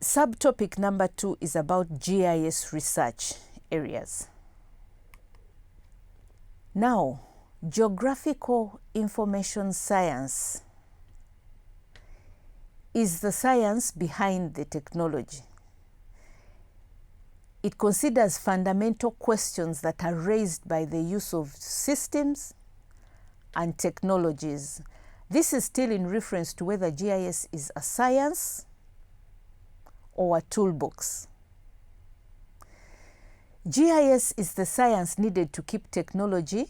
Subtopic number 2 is about GIS research areas. Now, geographical information science is the science behind the technology. It considers fundamental questions that are raised by the use of systems and technologies. This is still in reference to whether GIS is a science or a toolbox. GIS is the science needed to keep technology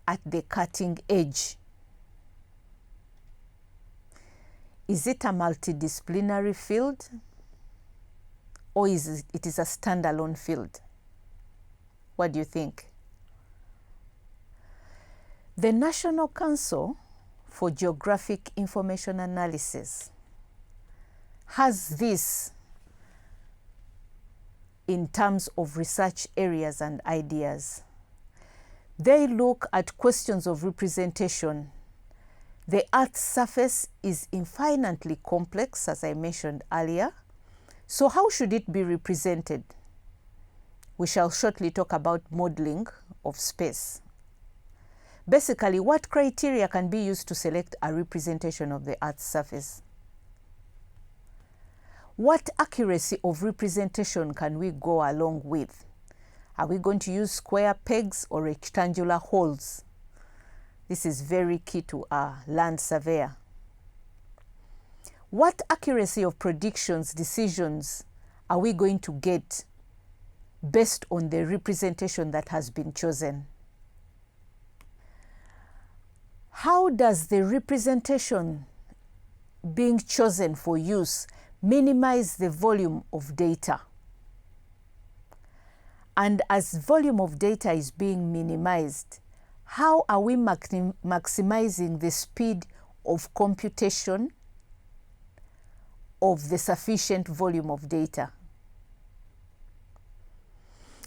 at the cutting edge. Is it a multidisciplinary field, or is it a standalone field? What do you think? The National Council for Geographic Information Analysis has this in terms of research areas and ideas. They look at questions of representation. The Earth's surface is infinitely complex, as I mentioned earlier. So how should it be represented? We shall shortly talk about modeling of space. Basically, what criteria can be used to select a representation of the Earth's surface? What accuracy of representation can we go along with? Are we going to use square pegs or rectangular holes? This is very key to a land surveyor. What accuracy of predictions, decisions are we going to get based on the representation that has been chosen? How does the representation being chosen for use minimize the volume of data? And as volume of data is being minimized, how are we maximizing the speed of computation of the sufficient volume of data?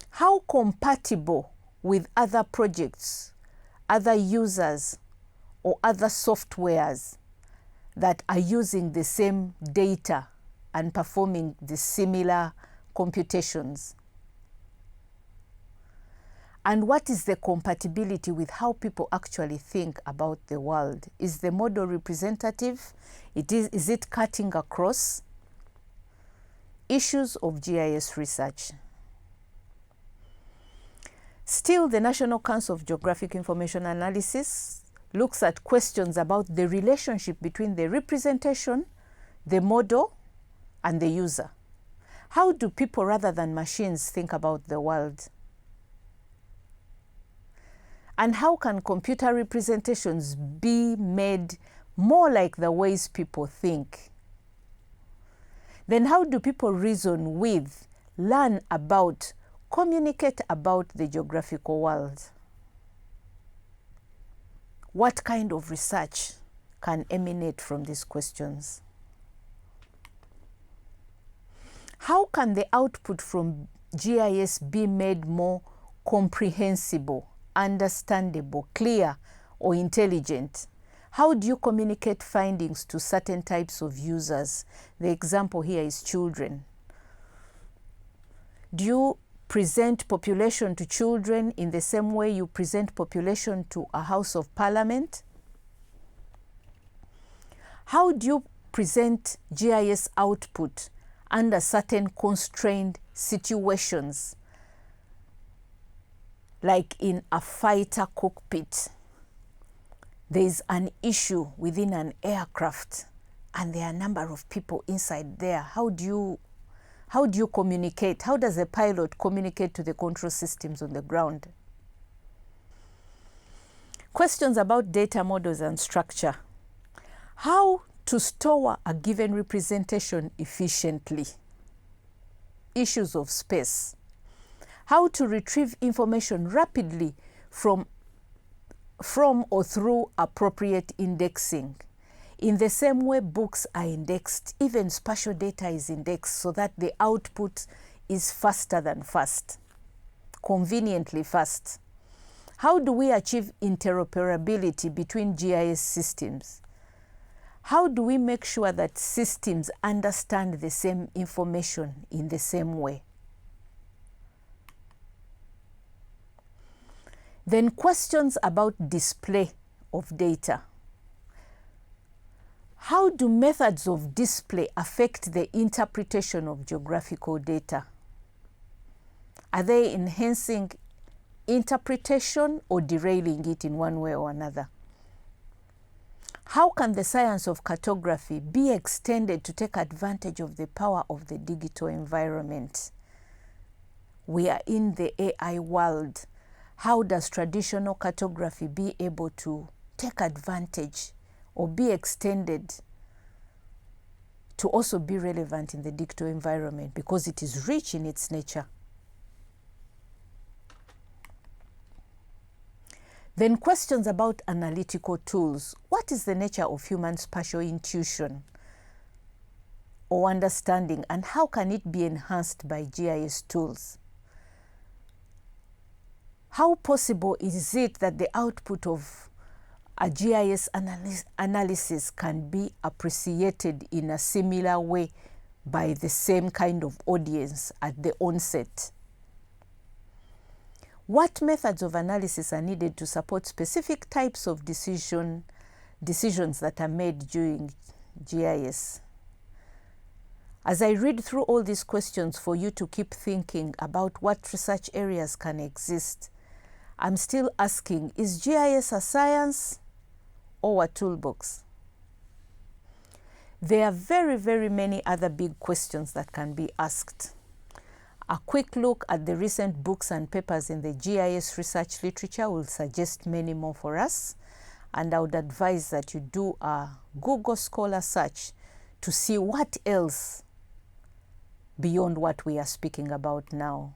How compatible with other projects, other users, or other softwares that are using the same data and performing the similar computations? And what is the compatibility with how people actually think about the world? Is the model representative? Is it cutting across? Issues of GIS research. Still, the National Council of Geographic Information Analysis looks at questions about the relationship between the representation, the model, and the user. How do people rather than machines think about the world? And how can computer representations be made more like the ways people think? Then how do people reason with, learn about, communicate about the geographical world? What kind of research can emanate from these questions? How can the output from GIS be made more comprehensible, understandable, clear, or intelligent? How do you communicate findings to certain types of users? The example here is children. Do you present population to children in the same way you present population to a House of Parliament? How do you present GIS output under certain constrained situations, like in a fighter cockpit? There is an issue within an aircraft and there are a number of people inside there. How do you communicate? How does a pilot communicate to the control systems on the ground? Questions about data models and structure. How to store a given representation efficiently. Issues of space. How to retrieve information rapidly from or through appropriate indexing. In the same way books are indexed, even spatial data is indexed so that the output is faster than fast, conveniently fast. How do we achieve interoperability between GIS systems? How do we make sure that systems understand the same information in the same way? Then questions about display of data. How do methods of display affect the interpretation of geographical data? Are they enhancing interpretation or derailing it in one way or another? How can the science of cartography be extended to take advantage of the power of the digital environment? We are in the AI world. How does traditional cartography be able to take advantage or be extended to also be relevant in the digital environment, because it is rich in its nature? Then questions about analytical tools. What is the nature of human spatial intuition or understanding, and how can it be enhanced by GIS tools? How possible is it that the output of a GIS analysis can be appreciated in a similar way by the same kind of audience at the onset? What methods of analysis are needed to support specific types of decisions that are made during GIS? As I read through all these questions for you to keep thinking about what research areas can exist, I'm still asking, is GIS a science or a toolbox? There are very, very many other big questions that can be asked. A quick look at the recent books and papers in the GIS research literature will suggest many more for us, and I would advise that you do a Google Scholar search to see what else beyond what we are speaking about now.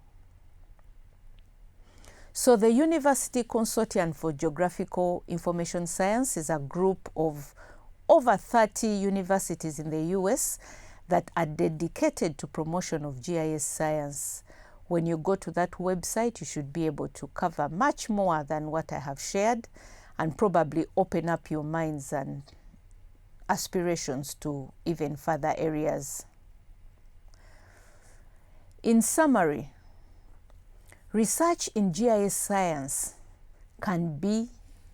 So the University Consortium for Geographical Information Science is a group of over 30 universities in the US that are dedicated to promotion of GIS science. When you go to that website, you should be able to cover much more than what I have shared, and probably open up your minds and aspirations to even further areas. In summary, research in GIS science can be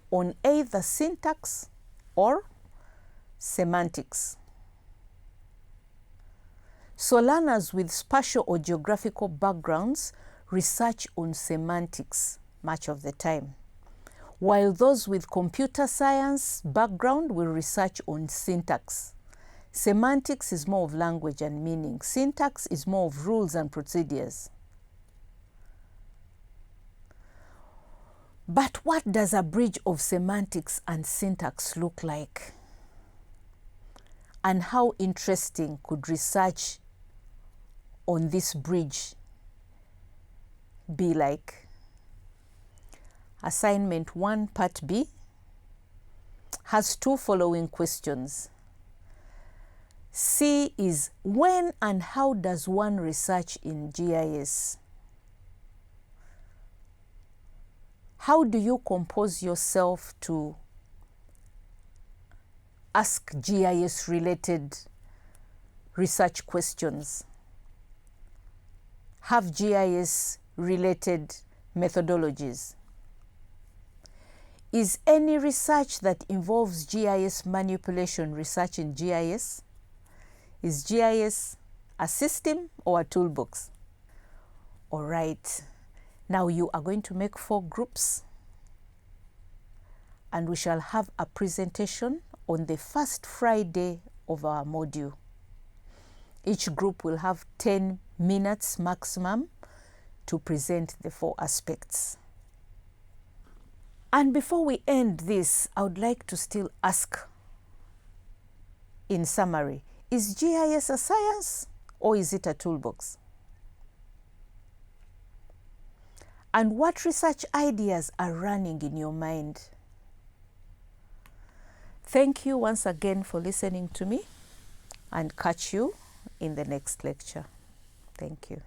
on either syntax or semantics. So learners with spatial or geographical backgrounds research on semantics much of the time, while those with computer science background will research on syntax. Semantics is more of language and meaning. Syntax is more of rules and procedures. But what does a bridge of semantics and syntax look like? And how interesting could research on this bridge be like? Assignment 1, Part B, has two following questions. C is, when and how does one research in GIS? How do you compose yourself to ask GIS-related research questions? Have GIS-related methodologies? Is any research that involves GIS manipulation research in GIS? Is GIS a system or a toolbox? All right. Now you are going to make 4 groups, and we shall have a presentation on the first Friday of our module. Each group will have 10 minutes maximum to present the 4 aspects. And before we end this, I would like to still ask, in summary, is GIS a science or is it a toolbox? And what research ideas are running in your mind? Thank you once again for listening to me, and catch you in the next lecture. Thank you.